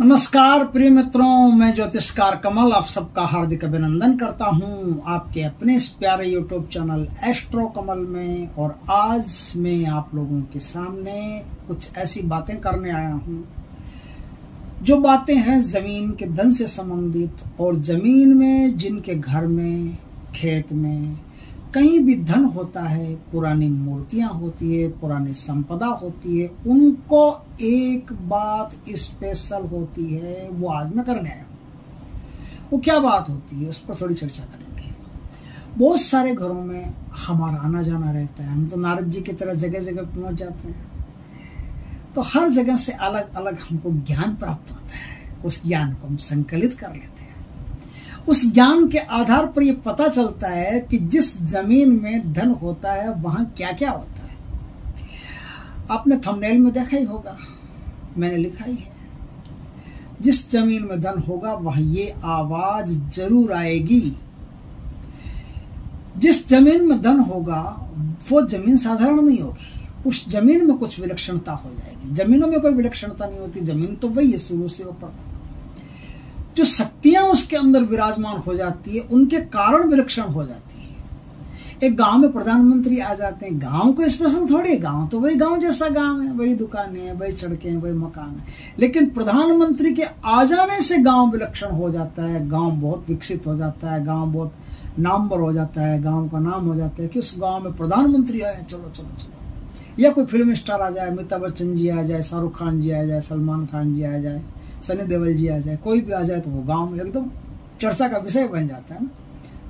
नमस्कार प्रिय मित्रों, मैं ज्योतिषकार कमल आप सबका हार्दिक अभिनंदन करता हूं आपके अपने इस प्यारे यूट्यूब चैनल एस्ट्रो कमल में। और आज मैं आप लोगों के सामने कुछ ऐसी बातें करने आया हूं जो बातें हैं जमीन के धन से संबंधित। और जमीन में जिनके घर में, खेत में कहीं भी धन होता है, पुरानी मूर्तियां होती है, पुरानी संपदा होती है, उनको एक बात स्पेशल होती है, वो आज मैं करने आया हूं। वो क्या बात होती है उस पर थोड़ी चर्चा करेंगे। बहुत सारे घरों में हमारा आना जाना रहता है, हम तो नारद जी की तरह जगह जगह पहुंच जाते हैं, तो हर जगह से अलग अलग हमको ज्ञान प्राप्त होता है। उस ज्ञान को हम संकलित कर लेते हैं। उस ज्ञान के आधार पर यह पता चलता है कि जिस जमीन में धन होता है वहां क्या क्या होता है। आपने थंबनेल में देखा ही होगा, मैंने लिखा ही है, जिस जमीन में धन होगा वहां ये आवाज जरूर आएगी। जिस जमीन में धन होगा वो जमीन साधारण नहीं होगी, उस जमीन में कुछ विलक्षणता हो जाएगी। जमीनों में कोई विलक्षणता नहीं होती, जमीन तो वही है शुरू से ऊपर तक। जो शक्तियां उसके अंदर विराजमान हो जाती है उनके कारण विलक्षण हो जाती है। एक गांव में प्रधानमंत्री आ जाते हैं, गांव को स्पेशल थोड़ी, गांव तो वही गांव जैसा गांव है, वही दुकानें हैं, वही सड़कें हैं, वही मकान है। लेकिन प्रधानमंत्री के आ जाने से गांव विलक्षण हो जाता है, गांव बहुत विकसित हो जाता है, गांव बहुत नामवर हो जाता है, गांव का नाम हो जाता है कि उस गांव में प्रधानमंत्री आए, चलो चलो चलो। या कोई फिल्म स्टार आ जाए, अमिताभ बच्चन जी आ जाए, शाहरुख खान जी आ जाए, सलमान खान जी आ जाए, सनी देओल जी आ जाए, कोई भी आ जाए, तो वो गांव में एकदम चर्चा का विषय बन जाता है ना।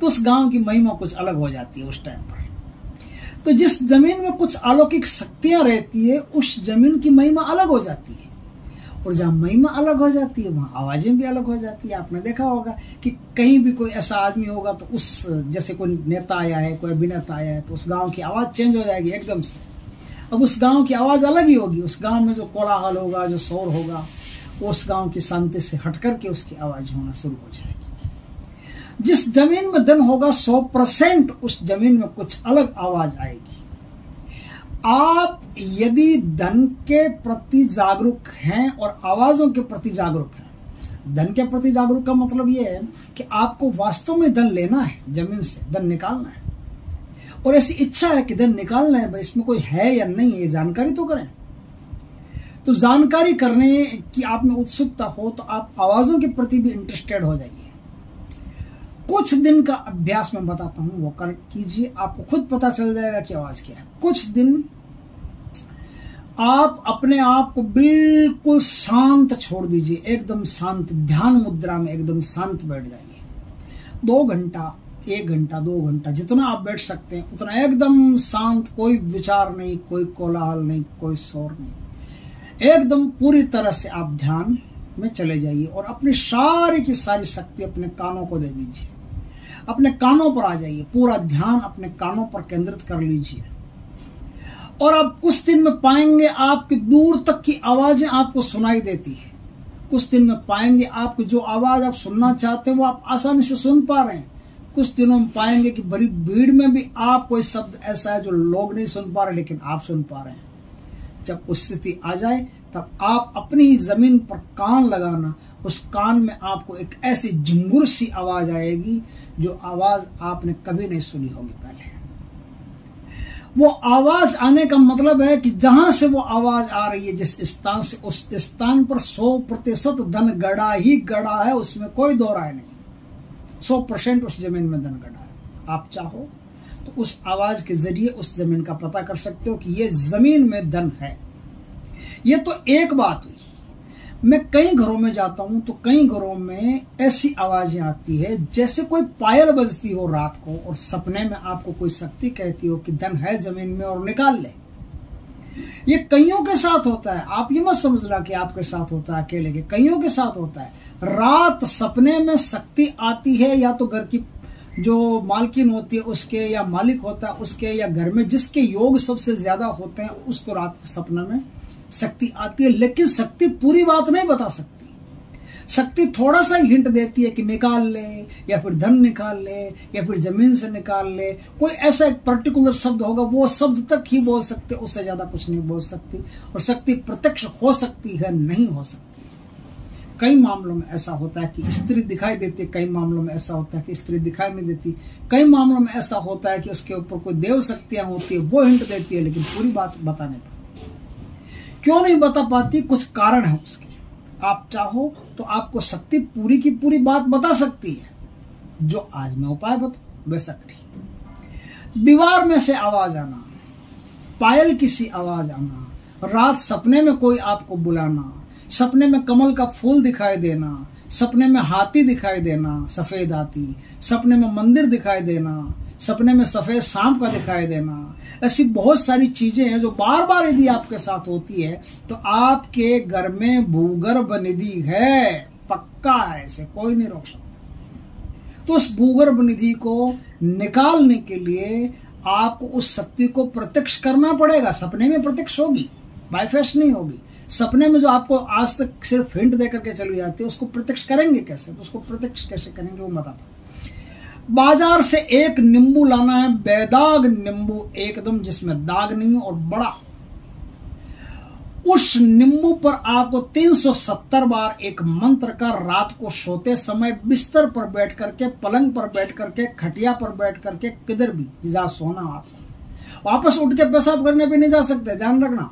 तो उस गांव की महिमा कुछ अलग हो जाती है उस टाइम पर। तो जिस जमीन में कुछ अलौकिक शक्तियां रहती है उस जमीन की महिमा अलग हो जाती है। और जहां महिमा अलग हो जाती है वहां आवाजें भी अलग हो जाती है। आपने देखा होगा कि कहीं भी कोई ऐसा आदमी होगा तो उस, जैसे कोई नेता आया है, कोई अभिनेता आया है, तो उस गांव की आवाज चेंज हो जाएगी एकदम से। अब उस गांव की आवाज अलग ही होगी। उस गांव में जो कोलाहल होगा, जो शोर होगा, उस गांव की शांति से हट करके उसकी आवाज होना शुरू हो जाएगी। जिस जमीन में धन होगा 100% उस जमीन में कुछ अलग आवाज आएगी। आप यदि धन के प्रति जागरूक हैं और आवाजों के प्रति जागरूक हैं, धन के प्रति जागरूक का मतलब यह है कि आपको वास्तव में धन लेना है, जमीन से धन निकालना है, और ऐसी इच्छा है कि धन निकालना है, भाई इसमें कोई है या नहीं है, जानकारी तो करें। तो जानकारी करने की आप में उत्सुकता हो तो आप आवाजों के प्रति भी इंटरेस्टेड हो जाइए। कुछ दिन का अभ्यास मैं बताता हूं, वो कर कीजिए, आपको खुद पता चल जाएगा कि आवाज क्या है। कुछ दिन आप अपने आप को बिल्कुल शांत छोड़ दीजिए, एकदम शांत, ध्यान मुद्रा में एकदम शांत बैठ जाइए। 2 घंटा, 1 घंटा, 2 घंटा, जितना आप बैठ सकते हैं उतना एकदम शांत, कोई विचार नहीं, कोई कोलाहल नहीं, कोई शोर नहीं, एकदम पूरी तरह से आप ध्यान में चले जाइए। और अपनी सारी की सारी शक्ति अपने कानों को दे दीजिए, अपने कानों पर आ जाइए, पूरा ध्यान अपने कानों पर केंद्रित कर लीजिए। और आप कुछ दिन में पाएंगे आपकी दूर तक की आवाजें आपको सुनाई देती है। कुछ दिन में पाएंगे आपकी जो आवाज आप सुनना चाहते हैं वो आप आसानी से सुन पा रहे हैं। कुछ दिनों में पाएंगे कि बड़ी भीड़ में भी आप कोई शब्द ऐसा है जो लोग नहीं सुन पा रहे लेकिन आप सुन पा रहे हैं। जब उस स्थिति आ जाए तब आप अपनी जमीन पर कान लगाना, उस कान में आपको एक ऐसी झिंगुर सी आवाज आएगी जो आवाज आपने कभी नहीं सुनी होगी पहले। वो आवाज आने का मतलब है कि जहां से वो आवाज आ रही है, जिस स्थान से, उस स्थान पर 100% धन गड़ा ही गड़ा है, उसमें कोई दो राय नहीं। 100% उस जमीन में धन गड़ा है। आप चाहो तो उस आवाज के जरिए उस जमीन का पता कर सकते हो कि ये जमीन में धन है। ये तो एक बात हुई। मैं कई घरों में जाता हूं तो कई घरों में ऐसी आवाजें आती है जैसे कोई पायल बजती हो रात को, और सपने में आपको कोई शक्ति कहती हो कि धन है जमीन में और निकाल ले। ये कईयों के साथ होता है। आप ये मत समझना कि आपके साथ होता है अकेले के, कईयों के साथ होता है। रात सपने में शक्ति आती है, या तो घर की जो मालकिन होती है उसके, या मालिक होता है उसके, या घर में जिसके योग सबसे ज्यादा होते हैं उसको रात के सपने में शक्ति आती है। लेकिन शक्ति पूरी बात नहीं बता सकती। शक्ति थोड़ा सा हिंट देती है कि निकाल ले, या फिर धन निकाल ले, या फिर जमीन से निकाल ले। कोई ऐसा एक पर्टिकुलर शब्द होगा, वो शब्द तक ही बोल सकते, उससे ज्यादा कुछ नहीं बोल सकती। और शक्ति प्रत्यक्ष हो सकती है, नहीं हो सकती। कई मामलों में ऐसा होता है कि स्त्री दिखाई देती है, कई मामलों में ऐसा होता है कि स्त्री दिखाई नहीं देती, कई मामलों में ऐसा होता है कि उसके ऊपर कोई देव शक्तियां होती है, वो हिंट देती है, लेकिन पूरी बात बता नहीं पाती। क्यों नहीं बता पाती? कुछ कारण है उसके। आप चाहो तो आपको शक्ति पूरी की पूरी बात बता सकती है, जो आज मैं उपाय बताऊं वैसा करिए। दीवार में से आवाज आना, पायल की सी आवाज आना, रात सपने में कोई आपको बुलाना, सपने में कमल का फूल दिखाई देना, सपने में हाथी दिखाई देना, सफेद हाथी, सपने में मंदिर दिखाई देना, सपने में सफेद सांप का दिखाई देना, ऐसी बहुत सारी चीजें हैं जो बार बार यदि आपके साथ होती है तो आपके घर में भूगर्भ निधि है, पक्का है, ऐसे कोई नहीं रोक सकता। तो उस भूगर्भ निधि को निकालने के लिए आपको उस शक्ति को प्रत्यक्ष करना पड़ेगा। सपने में प्रत्यक्ष होगी, बायफेस नहीं होगी। सपने में जो आपको आज तक सिर्फ हिंट देकर के चली जाती है, उसको प्रत्यक्ष करेंगे कैसे? तो उसको प्रत्यक्ष कैसे करेंगे वो बताता हूं। बाजार से एक नींबू लाना है, बेदाग नींबू, एकदम जिसमें दाग नहीं और बड़ा हो। उस नींबू पर आपको 370 बार एक मंत्र का रात को सोते समय बिस्तर पर बैठ करके, पलंग पर बैठ करके, खटिया पर बैठ करके, किधर भी जहां सोना आपको, वापस उठ के पेशाब करने भी नहीं जा सकते, ध्यान रखना।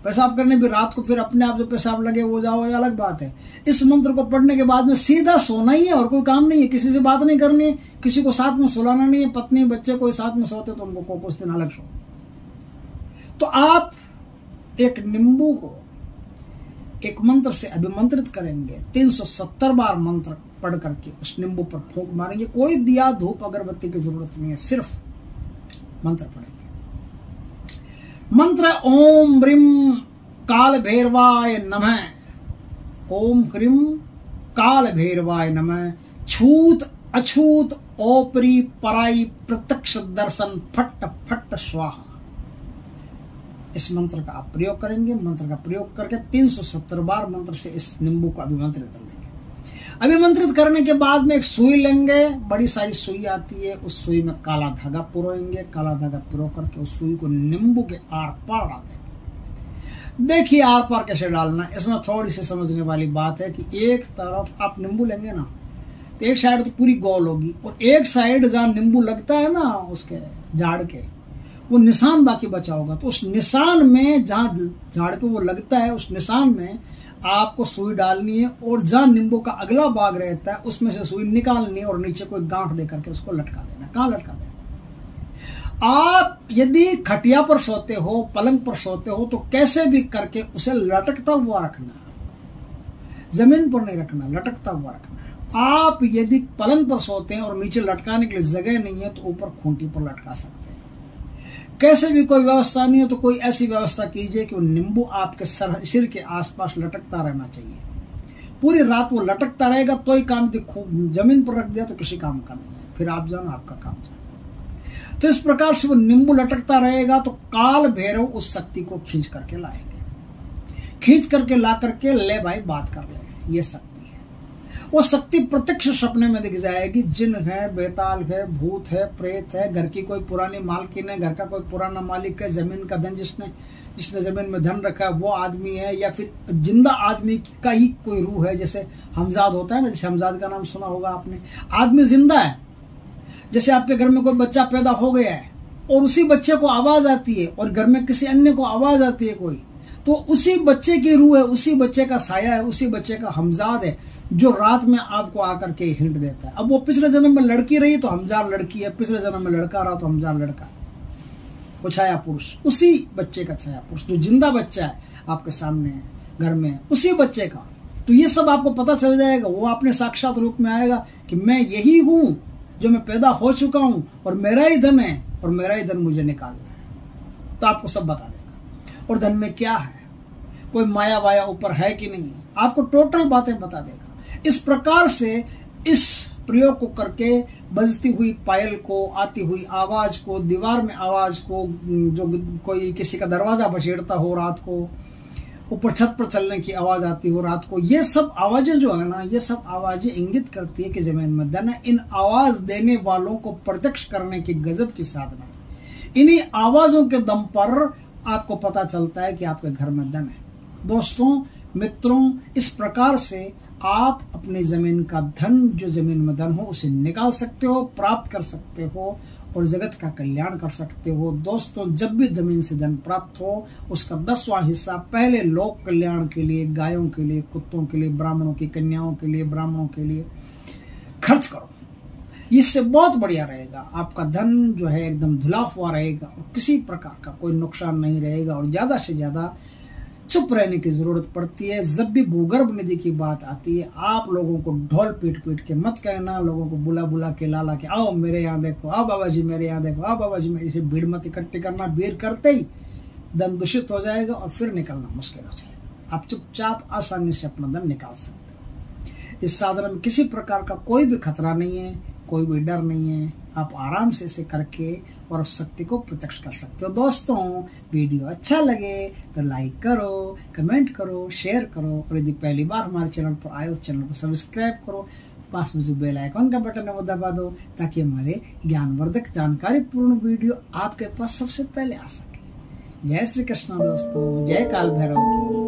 पेशाब करने भी रात को फिर अपने आप जो पेशाब लगे वो जाओ, ये अलग बात है। इस मंत्र को पढ़ने के बाद में सीधा सोना ही है और कोई काम नहीं है, किसी से बात नहीं करनी है, किसी को साथ में सुलाना नहीं है, पत्नी बच्चे कोई साथ में सोते तो उनको कुछ दिन अलग सो। तो आप एक नींबू को एक मंत्र से अभिमंत्रित करेंगे, 370 बार मंत्र पढ़ करके उस नींबू पर फूंक मारेंगे। कोई दिया धूप अगरबत्ती की जरूरत नहीं है, सिर्फ मंत्र पढ़ेंगे। मंत्र ओम ह्रीं काल भैरवाय नमः, ओम ह्रीं काल भैरवाय नमः, छूत अछूत ओपरी पराई प्रत्यक्ष दर्शन फट फट स्वाहा। इस मंत्र का आप प्रयोग करेंगे। मंत्र का प्रयोग करके 370 बार मंत्र से इस नींबू को अभिमंत्रित कर लेंगे। अभिमंत्रित करने के बाद में एक सुई लेंगे, बड़ी सारी सुई आती है, उस सुई में काला धागा पुरोएंगे। काला धागा पुरो करके उस सुई को नींबू के आर पार डाल देंगे। देखिए आर पार कैसे डालना, इसमें थोड़ी सी समझने वाली बात है कि एक तरफ आप नींबू लेंगे ना, तो एक साइड तो पूरी गोल होगी और एक साइड जहां नींबू लगता है ना उसके झाड़ के, वो निशान बाकी बचा होगा। तो उस निशान में जहां झाड़ पे वो लगता है, उस निशान में आपको सुई डालनी है और जहां नींबू का अगला भाग रहता है उसमें से सुई निकालनी है और नीचे कोई गांठ दे करके उसको लटका देना। कहां लटका देना? आप यदि खटिया पर सोते हो, पलंग पर सोते हो, तो कैसे भी करके उसे लटकता हुआ रखना है, जमीन पर नहीं रखना, लटकता हुआ रखना है। आप यदि पलंग पर सोते हैं और नीचे लटकाने के लिए जगह नहीं है तो ऊपर खूंटी पर लटका सकते हैं। कैसे भी कोई व्यवस्था नहीं है तो कोई ऐसी व्यवस्था कीजिए कि वो नींबू आपके सिर के आसपास लटकता रहना चाहिए। पूरी रात वो लटकता रहेगा तो ही काम। जमीन पर रख दिया तो किसी काम का नहीं है, फिर आप जाना, आपका काम जाना। तो इस प्रकार से वो नींबू लटकता रहेगा तो काल भैरव उस शक्ति को खींच करके लाएंगे। खींच करके ला करके ले भाई बात कर ले, ये शक्ति है। वो शक्ति प्रत्यक्ष सपने में दिख जाएगी। जिन है, बेताल है, भूत है, प्रेत है, घर की कोई पुरानी मालकिन है, घर का कोई पुराना मालिक है, जमीन का धन जिसने जमीन में धन रखा है वो आदमी है, या फिर जिंदा आदमी का ही कोई रूह है। जैसे हमजाद होता है ना, जैसे हमजाद का नाम सुना होगा आपने। आदमी जिंदा है, जैसे आपके घर में कोई बच्चा पैदा हो गया है और उसी बच्चे को आवाज आती है और घर में किसी अन्य को आवाज आती है कोई, तो उसी बच्चे की रूह है, उसी बच्चे का साया है, उसी बच्चे का हमजाद है जो रात में आपको आकर के हिंट देता है। अब वो पिछले जन्म में लड़की रही तो हमजार लड़की है, पिछले जन्म में लड़का रहा तो हमजार लड़का है। वो छाया पुरुष, उसी बच्चे का छाया पुरुष, जो जिंदा बच्चा है आपके सामने घर में, उसी बच्चे का। तो ये सब आपको पता चल जाएगा। वो अपने साक्षात रूप में आएगा कि मैं यही हूं जो मैं पैदा हो चुका हूं और मेरा ही धन है और मेरा ही धन मुझे निकालना है। तो आपको सब बता देगा। और धन में क्या है, कोई माया वाया ऊपर है कि नहीं है, आपको टोटल बातें बता देगा। इस प्रकार से इस प्रयोग को करके बजती हुई पायल को, आती हुई आवाज को, दीवार में आवाज को, जो कोई किसी का दरवाजा बछेड़ता हो रात को, ऊपर छत पर चलने की आवाज आती हो रात को, ये सब आवाजें जो है ना, ये सब आवाजें इंगित करती है कि जमीन में धन है। इन आवाज देने वालों को प्रत्यक्ष करने की गजब की साधना, इन्हीं आवाजों के दम पर आपको पता चलता है कि आपके घर में धन है। दोस्तों, मित्रों, इस प्रकार से आप अपने जमीन का धन, जो जमीन में धन हो, उसे निकाल सकते हो, प्राप्त कर सकते हो और जगत का कल्याण कर सकते हो। दोस्तों, जब भी जमीन से धन प्राप्त हो, उसका 10वां हिस्सा पहले लोक कल्याण के लिए, गायों के लिए, कुत्तों के लिए, ब्राह्मणों की कन्याओं के लिए, ब्राह्मणों के लिए खर्च करो। इससे बहुत बढ़िया रहेगा। आपका धन जो है एकदम धुला हुआ रहेगा और किसी प्रकार का कोई नुकसान नहीं रहेगा। और ज्यादा से ज्यादा चुप रहने की जरूरत पड़ती है। जब भी भूगर्भ निधि की बात आती है, आप लोगों को ढोल पीट पीट के मत कहना, लोगों को बुला बुला के लाला के आओ मेरे यहाँ देखो, आओ बाबा जी मेरे यहाँ देखो, आओ बाबा जी मेरे से भीड़ मत इकट्ठी करना। भीड़ करते ही धन दूषित हो जाएगा और फिर निकलना मुश्किल हो जाएगा। आप चुपचाप आसानी से अपना धन निकाल सकते हो। इस साधन में किसी प्रकार का कोई भी खतरा नहीं है, कोई भी डर नहीं है। आप आराम से इसे करके और उस शक्ति को प्रत्यक्ष कर सकते हो। दोस्तों, वीडियो अच्छा लगे तो लाइक करो, कमेंट करो, शेयर करो और यदि पहली बार हमारे चैनल पर आए तो चैनल को सब्सक्राइब करो। पास में जो बेल आइकन का बटन है वो दबा दो, ताकि हमारे ज्ञानवर्धक जानकारी पूर्ण वीडियो आपके पास सबसे पहले आ सके। जय श्री कृष्ण दोस्तों, जय काल भैरव की।